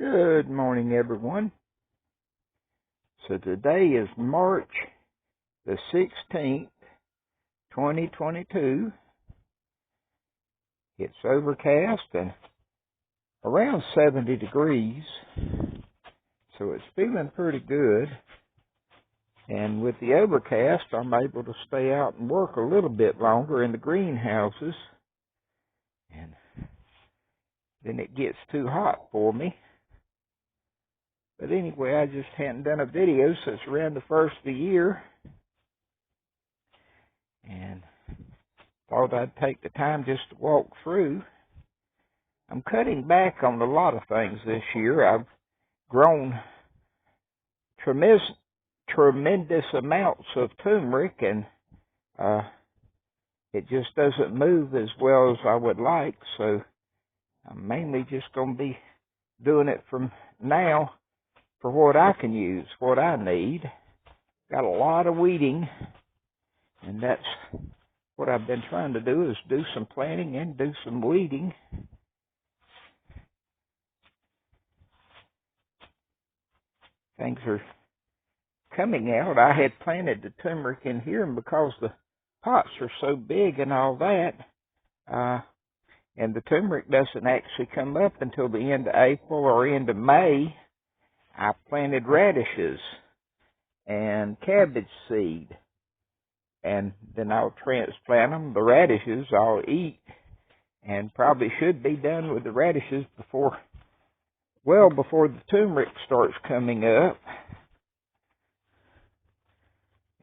Good morning, everyone. So today is March the 16th, 2022. It's overcast and around 70 degrees, so it's feeling pretty good. And with the overcast, I'm able to stay out and work a little bit longer in the greenhouses. And then it gets too hot for me. But anyway, I just hadn't done a video since around the first of the year. And thought I'd take the time just to walk through. I'm cutting back on a lot of things this year. I've grown tremendous amounts of turmeric, and it just doesn't move as well as I would like. So I'm mainly just going to be doing it from now for what I can use, what I need. Got a lot of weeding, and that's what I've been trying to do, is do some planting and do some weeding. Things are coming out. I had planted the turmeric in here, and because the pots are so big and all that, and the turmeric doesn't actually come up until the end of April or end of May, I planted radishes and cabbage seed, and then I'll transplant them. The radishes I'll eat, and probably should be done with the radishes before the turmeric starts coming up.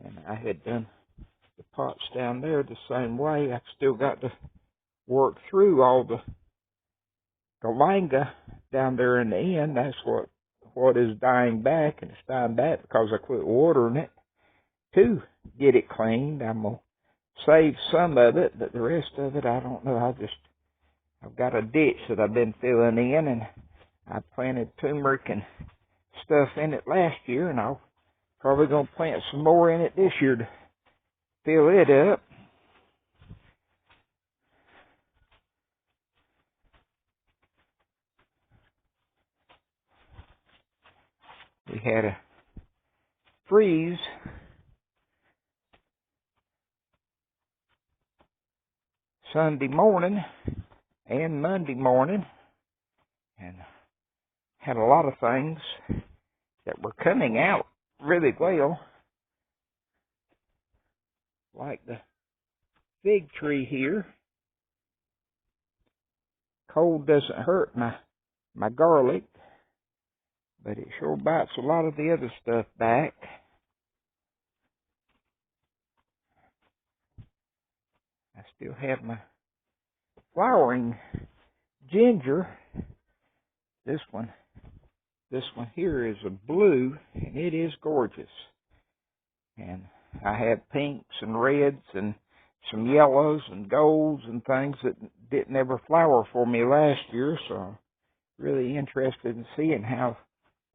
And I had done the pots down there the same way. I've still got to work through all the galanga down there in the end. That's what is dying back, and it's dying back because I quit watering it to get it cleaned. I'm going to save some of it, but the rest of it, I don't know. I've got a ditch that I've been filling in, and I planted turmeric and stuff in it last year, and I'll probably going to plant some more in it this year to fill it up. We had a freeze Sunday morning and Monday morning, and had a lot of things that were coming out really well, like the fig tree here. Cold doesn't hurt my garlic, but it sure bites a lot of the other stuff back. I still have my flowering ginger. This one here is a blue, and it is gorgeous. And I have pinks and reds and some yellows and golds and things that didn't ever flower for me last year, so I'm really interested in seeing how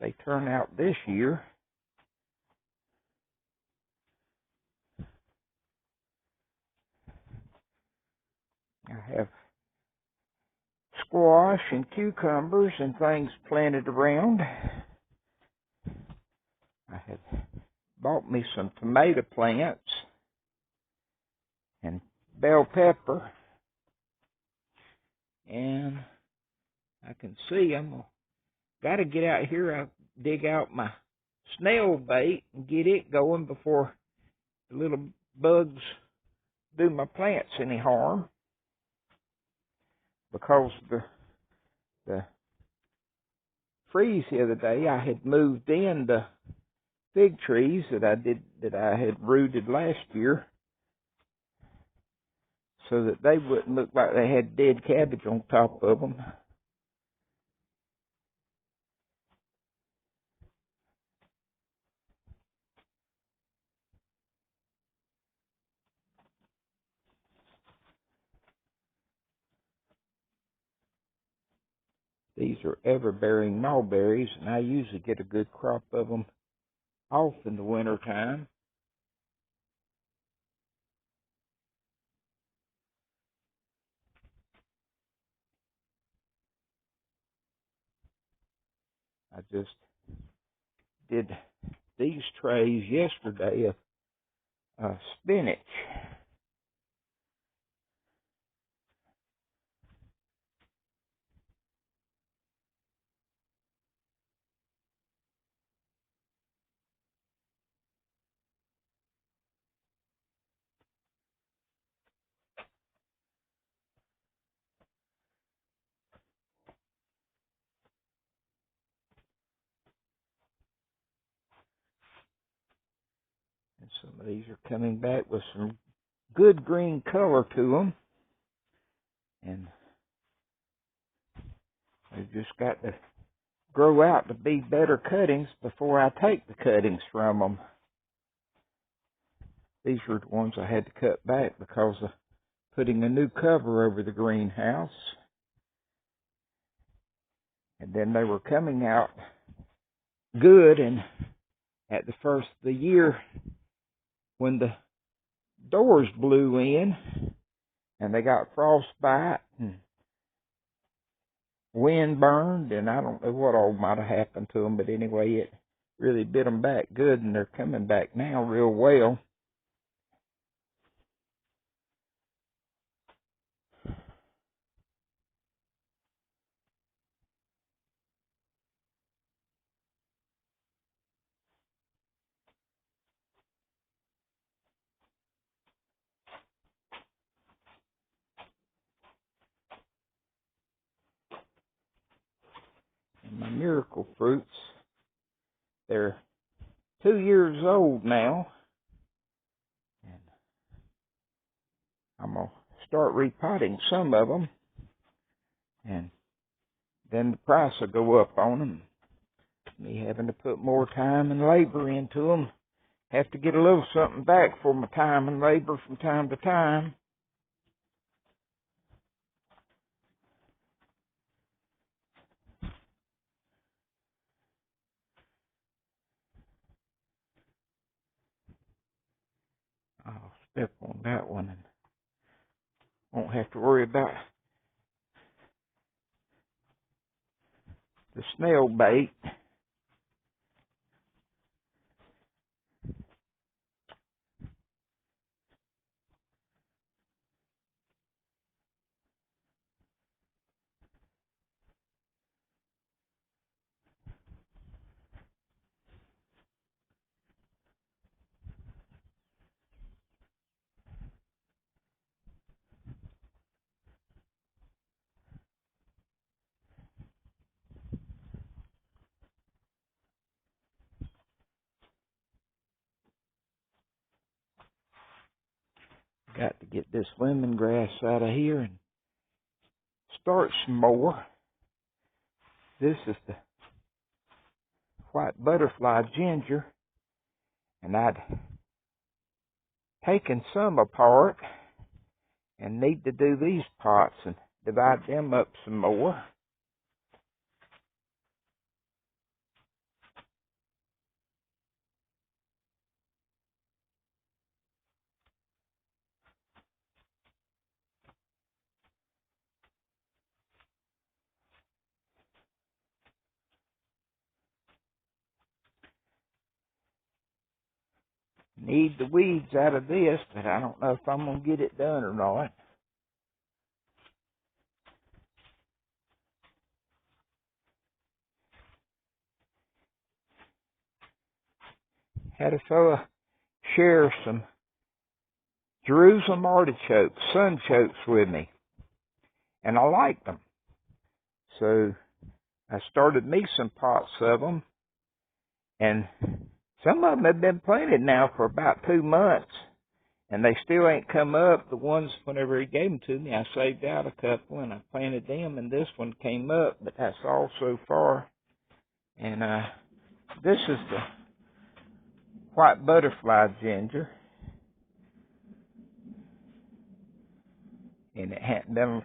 they turn out this year. I have squash and cucumbers and things planted around. I have bought me some tomato plants and bell pepper, and I can see I'm got to get out here. I dig out my snail bait and get it going before the little bugs do my plants any harm, because the freeze the other day, I had moved in the fig trees that I had rooted last year, so that they wouldn't look like they had dead cabbage on top of them. These are ever-bearing mulberries, and I usually get a good crop of them off in the winter time. just did these trays yesterday of spinach. And some of these are coming back with some good green color to them. And they've just got to grow out to be better cuttings before I take the cuttings from them. These were the ones I had to cut back because of putting a new cover over the greenhouse. And then they were coming out good, and at the first of the year, when the doors blew in and they got frostbite and wind burned, and I don't know what all might have happened to them, but anyway, it really bit them back good, and they're coming back now real well. And my miracle fruits, they're 2 years old now, and I'm going to start repotting some of them, and then the price will go up on them. Me having to put more time and labor into them. Have to get a little something back for my time and labor from time to time. I'll step on that one and won't have to worry about the snail bait. Got to get this lemongrass out of here and start some more. This is the white butterfly ginger, and I'd taken some apart and need to do these pots and divide them up some more. Need the weeds out of this, but I don't know if I'm going to get it done or not. Had a fella share some Jerusalem artichokes, sunchokes with me, and I liked them. So I started me some pots of them, and some of them have been planted now for about 2 months, and they still ain't come up. The ones, whenever he gave them to me, I saved out a couple, and I planted them, and this one came up, but that's all so far. And this is the white butterfly ginger, and it hadn't been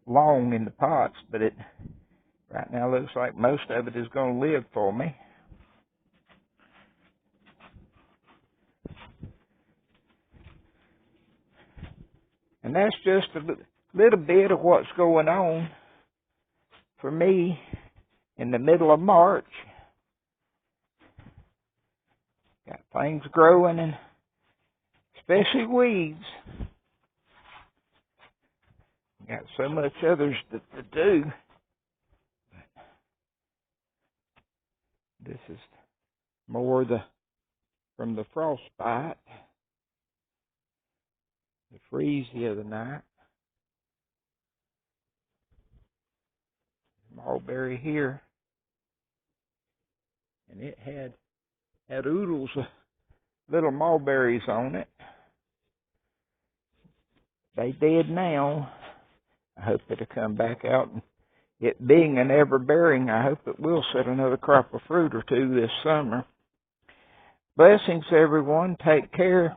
long in the pots, but it right now looks like most of it is going to live for me. And that's just a little bit of what's going on for me in the middle of March. Got things growing, and especially weeds. Got so much others to do. This is more from the frostbite, the freeze the other night. Mulberry here, and it had oodles of little mulberries on it. They dead now. I hope it'll come back out, and it being an ever-bearing, I hope it will set another crop of fruit or two this summer. Blessings, everyone. Take care.